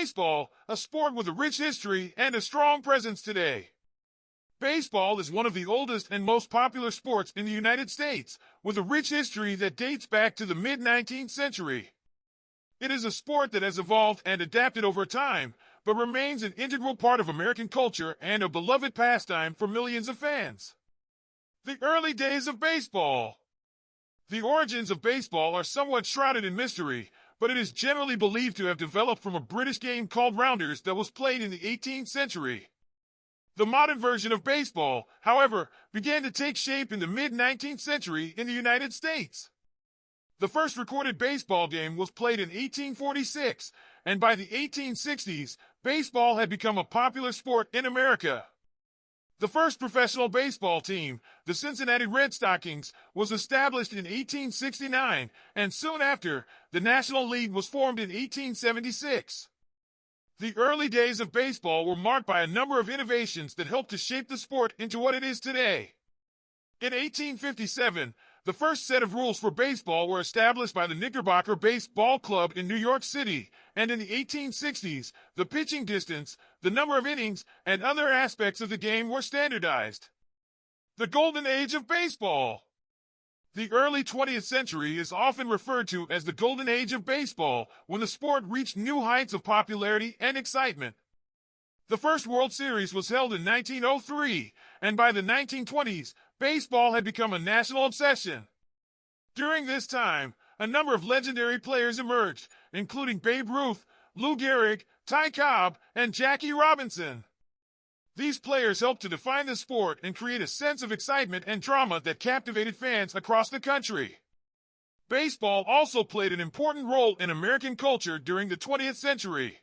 Baseball, a sport with a rich history and a strong presence today. Baseball is one of the oldest and most popular sports in the United States, with a rich history that dates back to the mid-19th century. It is a sport that has evolved and adapted over time, but remains an integral part of American culture and a beloved pastime for millions of fans. The early days of baseball. The origins of baseball are somewhat shrouded in mystery, but it is generally believed to have developed from a British game called rounders that was played in the 18th century. The modern version of baseball, however, began to take shape in the mid-19th century in the United States. The first recorded baseball game was played in 1846, and by the 1860s, baseball had become a popular sport in America. The first professional baseball team, the Cincinnati Red Stockings, was established in 1869, and soon after, the National League was formed in 1876. The early days of baseball were marked by a number of innovations that helped to shape the sport into what it is today. In 1857, the first set of rules for baseball were established by the Knickerbocker Baseball Club in New York City, and in the 1860s, the pitching distance, the number of innings, and other aspects of the game were standardized. The Golden Age of Baseball. The early 20th century is often referred to as the Golden Age of Baseball, when the sport reached new heights of popularity and excitement. The first World Series was held in 1903, and by the 1920s, baseball had become a national obsession. During this time, a number of legendary players emerged, including Babe Ruth, Lou Gehrig, Ty Cobb, and Jackie Robinson. These players helped to define the sport and create a sense of excitement and drama that captivated fans across the country. Baseball also played an important role in American culture during the 20th century.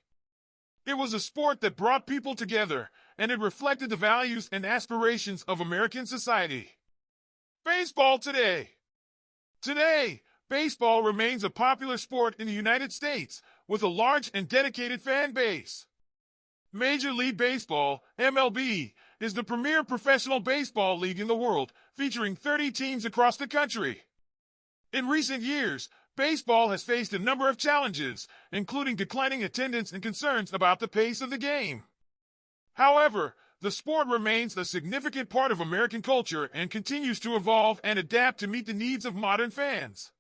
It was a sport that brought people together, and it reflected the values and aspirations of American society. Baseball today. Today, baseball remains a popular sport in the United States, with a large and dedicated fan base. Major League Baseball, MLB, is the premier professional baseball league in the world, featuring 30 teams across the country. In recent years, baseball has faced a number of challenges, including declining attendance and concerns about the pace of the game. However, the sport remains a significant part of American culture and continues to evolve and adapt to meet the needs of modern fans.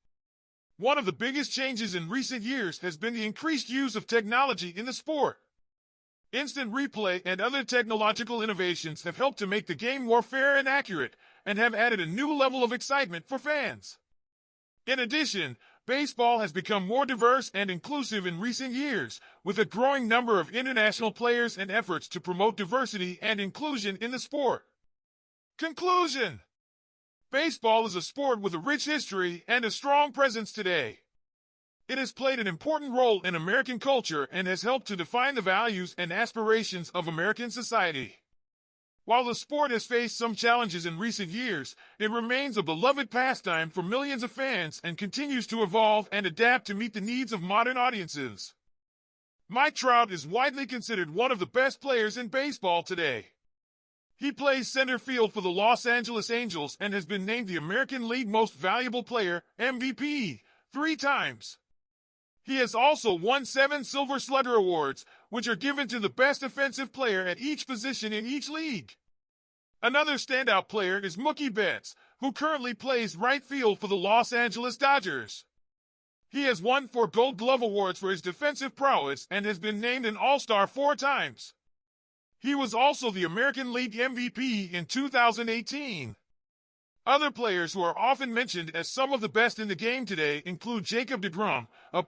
One of the biggest changes in recent years has been the increased use of technology in the sport. Instant replay and other technological innovations have helped to make the game more fair and accurate, and have added a new level of excitement for fans. In addition, baseball has become more diverse and inclusive in recent years, with a growing number of international players and efforts to promote diversity and inclusion in the sport. Conclusion: baseball is a sport with a rich history and a strong presence today. It has played an important role in American culture and has helped to define the values and aspirations of American society. While the sport has faced some challenges in recent years, it remains a beloved pastime for millions of fans and continues to evolve and adapt to meet the needs of modern audiences. Mike Trout is widely considered one of the best players in baseball today. He plays center field for the Los Angeles Angels and has been named the American League Most Valuable Player, MVP, 3 times. He has also won 7 Silver Slugger awards, which are given to the best offensive player at each position in each league. Another standout player is Mookie Betts, who currently plays right field for the Los Angeles Dodgers. He has won 4 Gold Glove awards for his defensive prowess and has been named an All-Star 4 times. He was also the American League MVP in 2018. Other players who are often mentioned as some of the best in the game today include Jacob deGrom, a pitcher